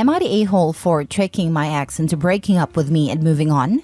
Am I the a-hole for tricking my ex into breaking up with me and moving on?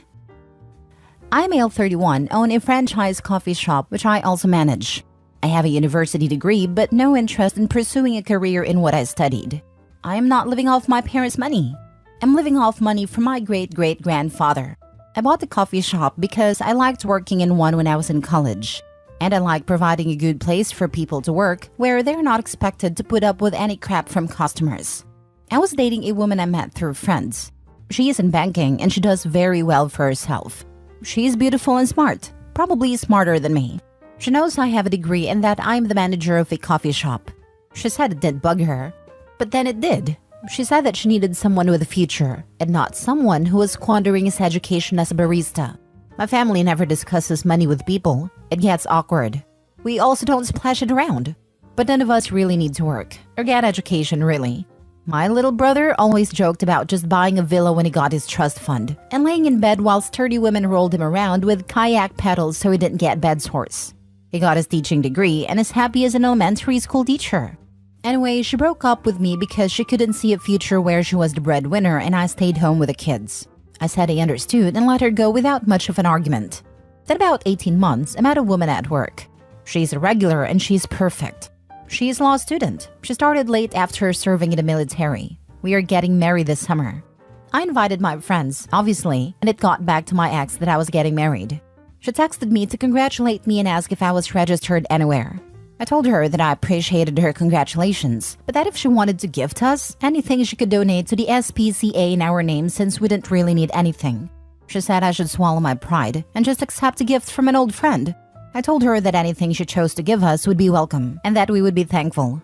I, male 31, own a franchise coffee shop which I also manage. I have a university degree but no interest in pursuing a career in what I studied. I am not living off my parents' money. I'm living off money from my great-great-grandfather. I bought the coffee shop because I liked working in one when I was in college. And I like providing a good place for people to work where they're not expected to put up with any crap from customers. I was dating a woman I met through friends. She is in banking and she does very well for herself. She is beautiful and smart, probably smarter than me. She knows I have a degree and that I'm the manager of a coffee shop. She said it did bug her, but then it did. She said that she needed someone with a future and not someone who was squandering his education as a barista. My family never discusses money with people. It gets awkward. We also don't splash it around. But none of us really need to work or get education, really. My little brother always joked about just buying a villa when he got his trust fund and laying in bed while sturdy women rolled him around with kayak pedals so he didn't get bed sores. He got his teaching degree and is happy as an elementary school teacher. Anyway, she broke up with me because she couldn't see a future where she was the breadwinner and I stayed home with the kids. I said I understood and let her go without much of an argument. Then about 18 months, I met a woman at work. She's a regular and she's perfect. She is a law student. She started late after serving in the military. We are getting married this summer. I invited my friends, obviously, and it got back to my ex that I was getting married. She texted me to congratulate me and ask if I was registered anywhere. I told her that I appreciated her congratulations, but that if she wanted to gift us, anything she could donate to the SPCA in our name since we didn't really need anything. She said I should swallow my pride and just accept a gift from an old friend. I told her that anything she chose to give us would be welcome and that we would be thankful.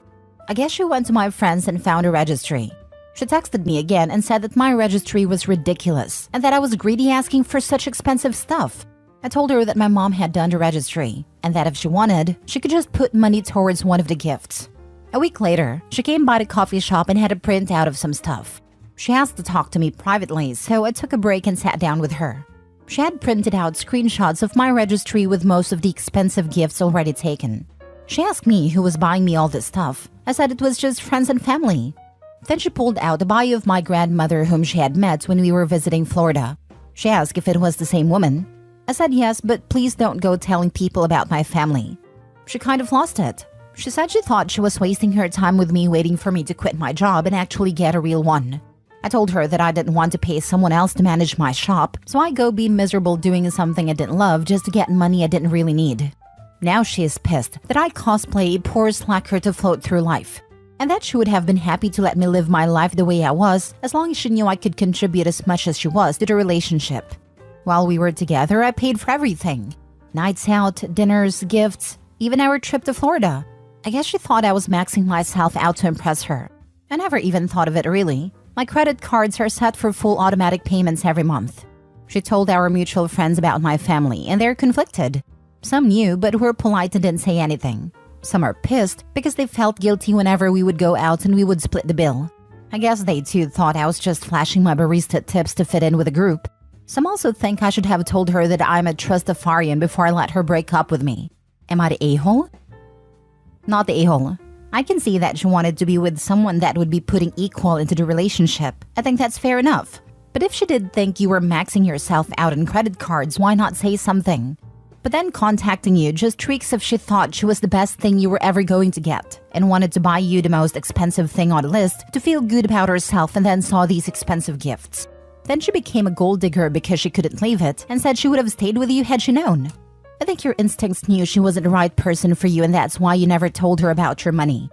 I guess she went to my friends and found a registry. She texted me again and said that my registry was ridiculous and that I was greedy asking for such expensive stuff. I told her that my mom had done the registry and that if she wanted, she could just put money towards one of the gifts. A week later, she came by the coffee shop and had a printout of some stuff. She asked to talk to me privately, so I took a break and sat down with her. She had printed out screenshots of my registry with most of the expensive gifts already taken. She asked me who was buying me all this stuff. I said it was just friends and family. Then she pulled out a bio of my grandmother whom she had met when we were visiting Florida. She asked if it was the same woman. I said yes, but please don't go telling people about my family. She kind of lost it. She said she thought she was wasting her time with me waiting for me to quit my job and actually get a real one. I told her that I didn't want to pay someone else to manage my shop, so I go be miserable doing something I didn't love just to get money I didn't really need. Now she is pissed that I cosplay a poor slacker to float through life, and that she would have been happy to let me live my life the way I was as long as she knew I could contribute as much as she was to the relationship. While we were together, I paid for everything. Nights out, dinners, gifts, even our trip to Florida. I guess she thought I was maxing myself out to impress her. I never even thought of it really. My credit cards are set for full automatic payments every month. She told our mutual friends about my family and they're conflicted. Some knew but were polite and didn't say anything. Some are pissed because they felt guilty whenever we would go out and we would split the bill. I guess they too thought I was just flashing my barista tips to fit in with the group. Some also think I should have told her that I'm a trustafarian before I let her break up with me. Am I the a-hole? Not the a-hole. I can see that she wanted to be with someone that would be putting equal into the relationship. I think that's fair enough. But if she did think you were maxing yourself out on credit cards, why not say something? But then contacting you just reeks if she thought she was the best thing you were ever going to get and wanted to buy you the most expensive thing on the list to feel good about herself and then saw these expensive gifts. Then she became a gold digger because she couldn't leave it and said she would have stayed with you had she known. I think your instincts knew she wasn't the right person for you and that's why you never told her about your money.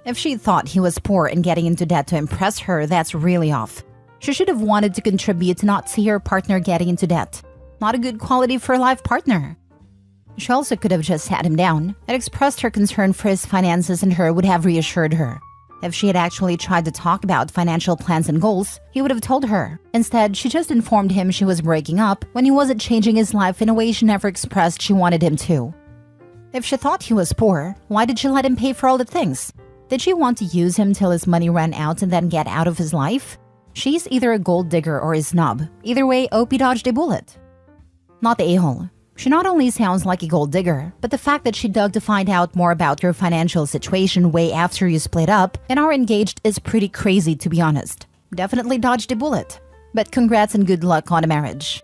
If she thought he was poor and getting into debt to impress her, that's really off. She should have wanted to contribute to not see her partner getting into debt. Not a good quality for a life partner. She also could have just sat him down and expressed her concern for his finances and her would have reassured her. If she had actually tried to talk about financial plans and goals, he would have told her. Instead, she just informed him she was breaking up when he wasn't changing his life in a way she never expressed she wanted him to. If she thought he was poor, why did she let him pay for all the things? Did she want to use him till his money ran out and then get out of his life? She's either a gold digger or a snob. Either way, Opie dodged a bullet. Not the a-hole. She not only sounds like a gold digger, but the fact that she dug to find out more about your financial situation way after you split up and are engaged is pretty crazy, to be honest. Definitely dodged a bullet. But congrats and good luck on a marriage.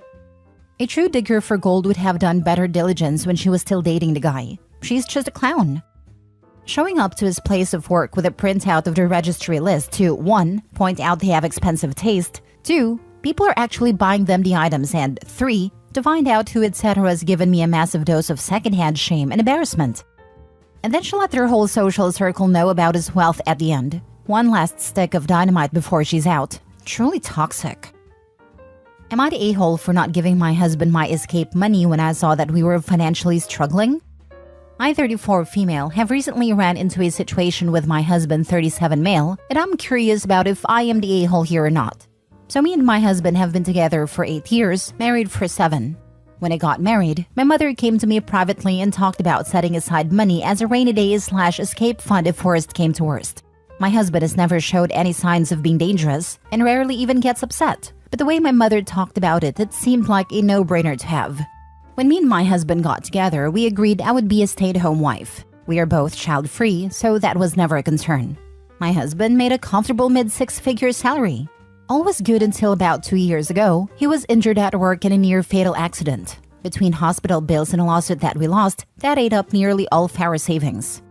A true digger for gold would have done better diligence when she was still dating the guy. She's just a clown. Showing up to his place of work with a printout of the registry list to 1. Point out they have expensive taste, 2. People are actually buying them the items, and 3. To find out who etc. has given me a massive dose of secondhand shame and embarrassment. And then she let their whole social circle know about his wealth at the end. One last stick of dynamite before she's out. Truly toxic. Am I the a-hole for not giving my husband my escape money when I saw that we were financially struggling? I, 34 female, have recently ran into a situation with my husband, 37 male, and I'm curious about if I am the a-hole here or not. So me and my husband have been together for 8 years, married for 7. When I got married, my mother came to me privately and talked about setting aside money as a rainy day/escape fund if worst came to worst. My husband has never showed any signs of being dangerous and rarely even gets upset. But the way my mother talked about it, it seemed like a no-brainer to have. When me and my husband got together, we agreed I would be a stay-at-home wife. We are both child-free, so that was never a concern. My husband made a comfortable mid-six-figure salary. All was good until about 2 years ago. He was injured at work in a near-fatal accident. Between hospital bills and a lawsuit that we lost, that ate up nearly all of our savings.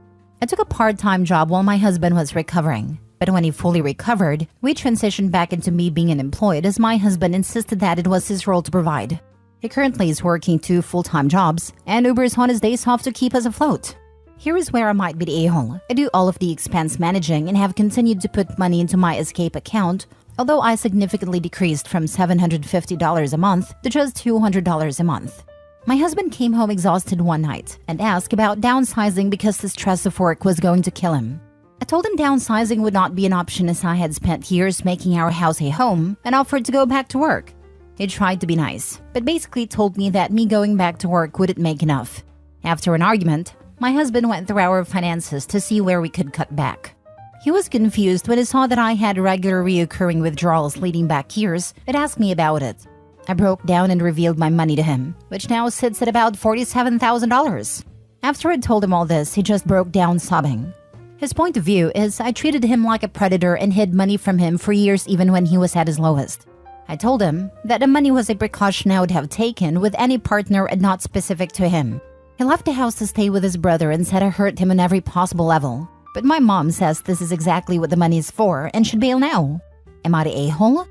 I took a part-time job while my husband was recovering. But when he fully recovered, we transitioned back into me being unemployed as my husband insisted that it was his role to provide. He currently is working 2 full-time jobs and Ubers on his days off to keep us afloat. Here is where I might be the a-hole. I do all of the expense managing and have continued to put money into my escape account, although I significantly decreased from $750 a month to just $200 a month. My husband came home exhausted one night and asked about downsizing because the stress of work was going to kill him. I told him downsizing would not be an option as I had spent years making our house a home and offered to go back to work. He tried to be nice, but basically told me that me going back to work wouldn't make enough. After an argument, my husband went through our finances to see where we could cut back. He was confused when he saw that I had regular reoccurring withdrawals leading back years and asked me about it. I broke down and revealed my money to him, which now sits at about $47,000. After I told him all this, he just broke down sobbing. His point of view is I treated him like a predator and hid money from him for years even when he was at his lowest. I told him that the money was a precaution I would have taken with any partner and not specific to him. He left the house to stay with his brother and said I hurt him on every possible level. But my mom says this is exactly what the money is for and should bail now. Am I the a-hole?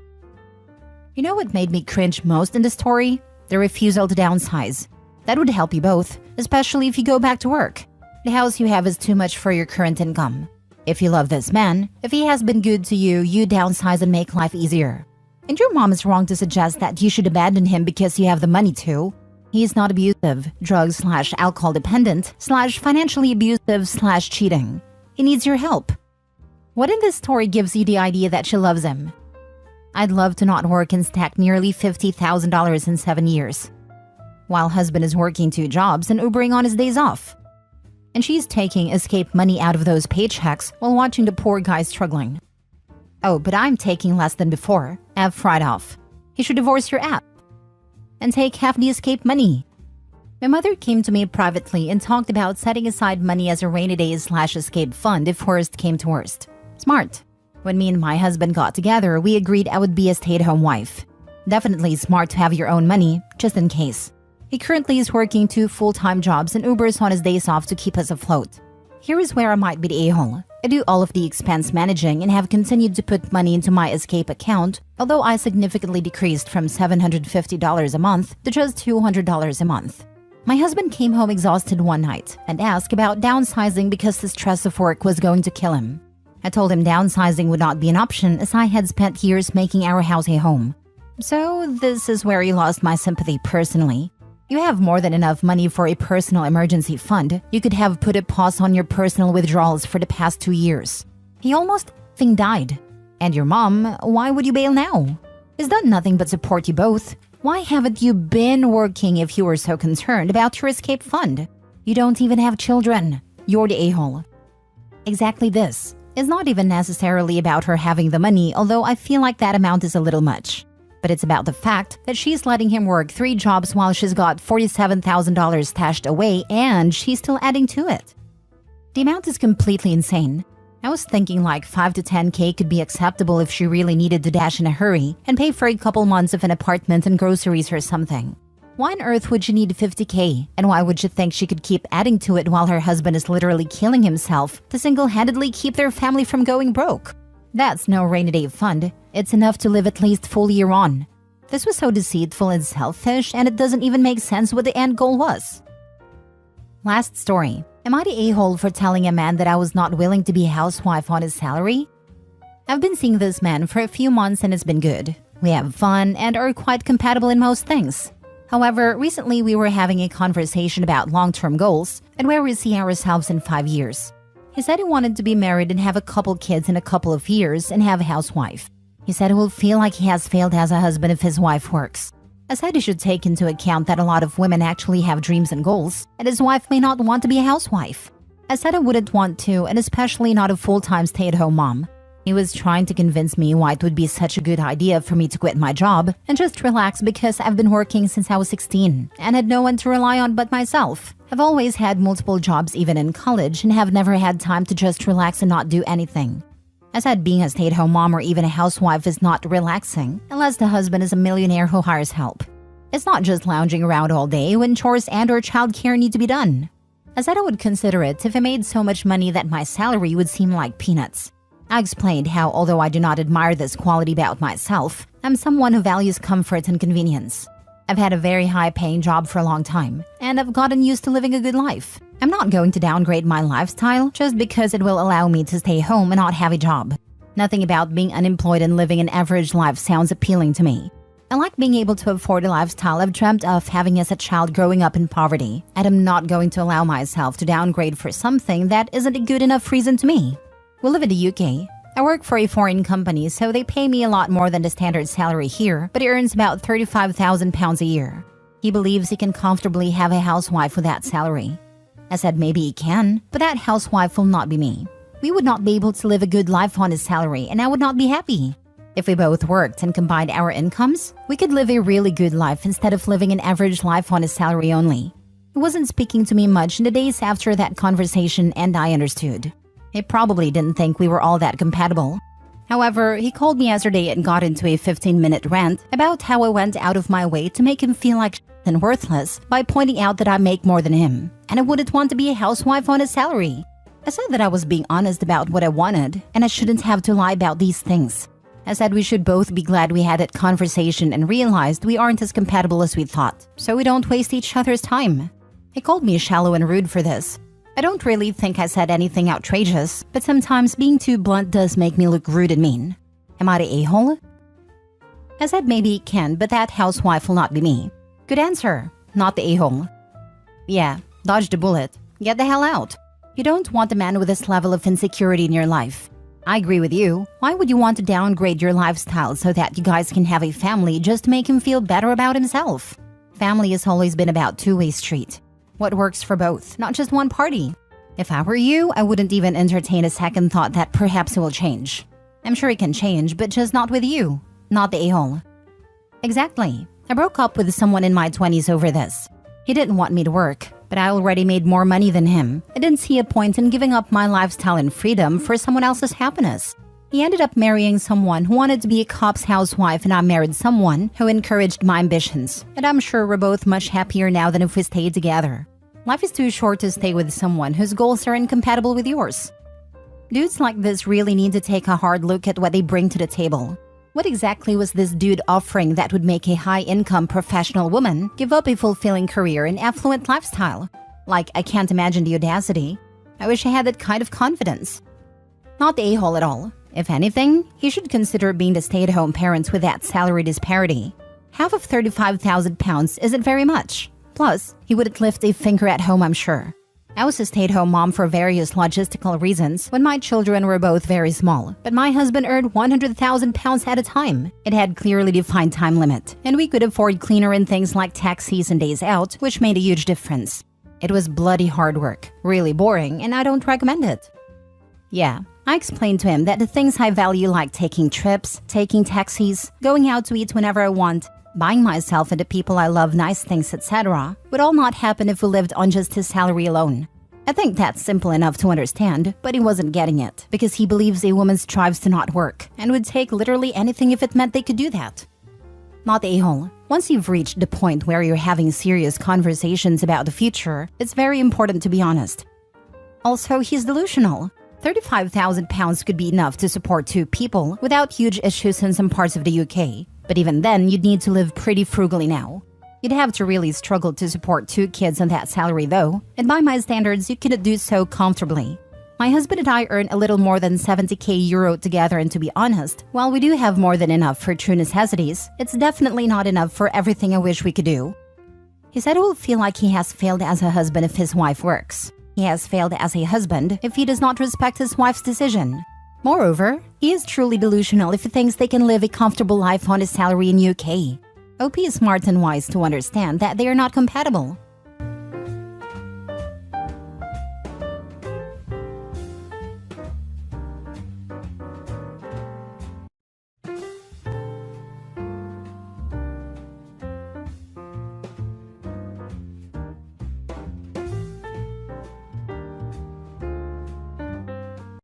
You know what made me cringe most in the story? The refusal to downsize. That would help you both, especially if you go back to work. The house you have is too much for your current income. If you love this man, if he has been good to you, you downsize and make life easier. And your mom is wrong to suggest that you should abandon him because you have the money to. He is not abusive, drug/alcohol dependent/financially abusive/cheating. He needs your help. What in this story gives you the idea that she loves him? I'd love to not work and stack nearly $50,000 in 7 years. While husband is working 2 jobs and Ubering on his days off. And she's taking escape money out of those paychecks while watching the poor guy struggling. Oh, but I'm taking less than before. F right off. You should divorce your app. And take half the escape money. My mother came to me privately and talked about setting aside money as a rainy day/escape fund if worst came to worst. Smart. When me and my husband got together, we agreed I would be a stay-at-home wife. Definitely smart to have your own money, just in case. He currently is working 2 full-time jobs and Ubers on his days off to keep us afloat. Here is where I might be the a-hole. I do all of the expense managing and have continued to put money into my escape account, although I significantly decreased from $750 a month to just $200 a month. My husband came home exhausted one night and asked about downsizing because the stress of work was going to kill him. I told him downsizing would not be an option as I had spent years making our house a home. So this is where he lost my sympathy personally. You have more than enough money for a personal emergency fund. You could have put a pause on your personal withdrawals for the past 2 years. He almost died. And your mom, why would you bail now? He's done nothing but support you both. Why haven't you been working if you were so concerned about your escape fund? You don't even have children. You're the a-hole. Exactly this. It's not even necessarily about her having the money, although I feel like that amount is a little much. But it's about the fact that she's letting him work 3 jobs while she's got $47,000 stashed away and she's still adding to it. The amount is completely insane. I was thinking like 5 to 10K could be acceptable if she really needed to dash in a hurry and pay for a couple months of an apartment and groceries or something. Why on earth would she need 50K? And why would she think she could keep adding to it while her husband is literally killing himself to single-handedly keep their family from going broke? That's no rainy day fund. It's enough to live at least full year on. This was so deceitful and selfish, and it doesn't even make sense what the end goal was. Last story. Am I the a-hole for telling a man that I was not willing to be a housewife on his salary? I've been seeing this man for a few months and it's been good. We have fun and are quite compatible in most things. However, recently we were having a conversation about long-term goals and where we see ourselves in 5 years. He said he wanted to be married and have a couple kids in a couple of years and have a housewife. He said he will feel like he has failed as a husband if his wife works. I said he should take into account that a lot of women actually have dreams and goals, and his wife may not want to be a housewife. I said I wouldn't want to, and especially not a full-time stay-at-home mom. He was trying to convince me why it would be such a good idea for me to quit my job and just relax because I've been working since I was 16 and had no one to rely on but myself. I've always had multiple jobs even in college and have never had time to just relax and not do anything. I said being a stay-at-home mom or even a housewife is not relaxing unless the husband is a millionaire who hires help. It's not just lounging around all day when chores and or childcare need to be done. I said I would consider it if I made so much money that my salary would seem like peanuts. I explained how, although I do not admire this quality about myself, I'm someone who values comfort and convenience. I've had a very high-paying job for a long time, and I've gotten used to living a good life. I'm not going to downgrade my lifestyle just because it will allow me to stay home and not have a job. Nothing about being unemployed and living an average life sounds appealing to me. I like being able to afford a lifestyle I've dreamt of having as a child growing up in poverty, and I'm not going to allow myself to downgrade for something that isn't a good enough reason to me. We live in the UK. I work for a foreign company, so they pay me a lot more than the standard salary here, but he earns about £35,000 a year. He believes he can comfortably have a housewife with that salary. I said maybe he can, but that housewife will not be me. We would not be able to live a good life on his salary, and I would not be happy. If we both worked and combined our incomes, we could live a really good life instead of living an average life on his salary only. He wasn't speaking to me much in the days after that conversation, and I understood. He probably didn't think we were all that compatible. However, he called me yesterday and got into a 15-minute rant about how I went out of my way to make him feel like shit and worthless by pointing out that I make more than him, and I wouldn't want to be a housewife on his salary. I said that I was being honest about what I wanted, and I shouldn't have to lie about these things. I said we should both be glad we had that conversation and realized we aren't as compatible as we thought, so we don't waste each other's time. He called me shallow and rude for this. I don't really think I said anything outrageous, but sometimes being too blunt does make me look rude and mean. Am I the a-hole? I said maybe he can, but that housewife will not be me. Good answer. Not the a-hole. Yeah, dodge the bullet. Get the hell out. You don't want a man with this level of insecurity in your life. I agree with you. Why would you want to downgrade your lifestyle so that you guys can have a family just to make him feel better about himself? Family has always been about two-way street. What works for both, not just one party. If I were you, I wouldn't even entertain a second thought that perhaps it will change. I'm sure it can change, but just not with you. Not the a-hole. Exactly. I broke up with someone in my 20s over this. He didn't want me to work, but I already made more money than him. I didn't see a point in giving up my lifestyle and freedom for someone else's happiness. He ended up marrying someone who wanted to be a cop's housewife, and I married someone who encouraged my ambitions. And I'm sure we're both much happier now than if we stayed together. Life is too short to stay with someone whose goals are incompatible with yours. Dudes like this really need to take a hard look at what they bring to the table. What exactly was this dude offering that would make a high-income professional woman give up a fulfilling career and affluent lifestyle? Like, I can't imagine the audacity. I wish I had that kind of confidence. Not the a-hole at all. If anything, he should consider being the stay-at-home parent with that salary disparity. Half of £35,000 isn't very much. Plus, he wouldn't lift a finger at home, I'm sure. I was a stay-at-home mom for various logistical reasons when my children were both very small, but my husband earned £100,000 at a time. It had clearly defined time limit, and we could afford cleaner and things like taxis and days out, which made a huge difference. It was bloody hard work, really boring, and I don't recommend it. Yeah, I explained to him that the things I value like taking trips, taking taxis, going out to eat whenever I want, buying myself and the people I love nice things, etc., would all not happen if we lived on just his salary alone. I think that's simple enough to understand, but he wasn't getting it because he believes a woman strives to not work and would take literally anything if it meant they could do that. Not the a-hole. Once you've reached the point where you're having serious conversations about the future, it's very important to be honest. Also, he's delusional. £35,000 could be enough to support 2 people without huge issues in some parts of the UK. But even then, you'd need to live pretty frugally now. You'd have to really struggle to support 2 kids on that salary though, and by my standards, you couldn't do so comfortably. My husband and I earn a little more than 70k euro together, and to be honest, while we do have more than enough for true necessities, it's definitely not enough for everything I wish we could do. He said he will feel like he has failed as a husband if his wife works. He has failed as a husband if he does not respect his wife's decision. Moreover, he is truly delusional if he thinks they can live a comfortable life on his salary in UK. OP is smart and wise to understand that they are not compatible.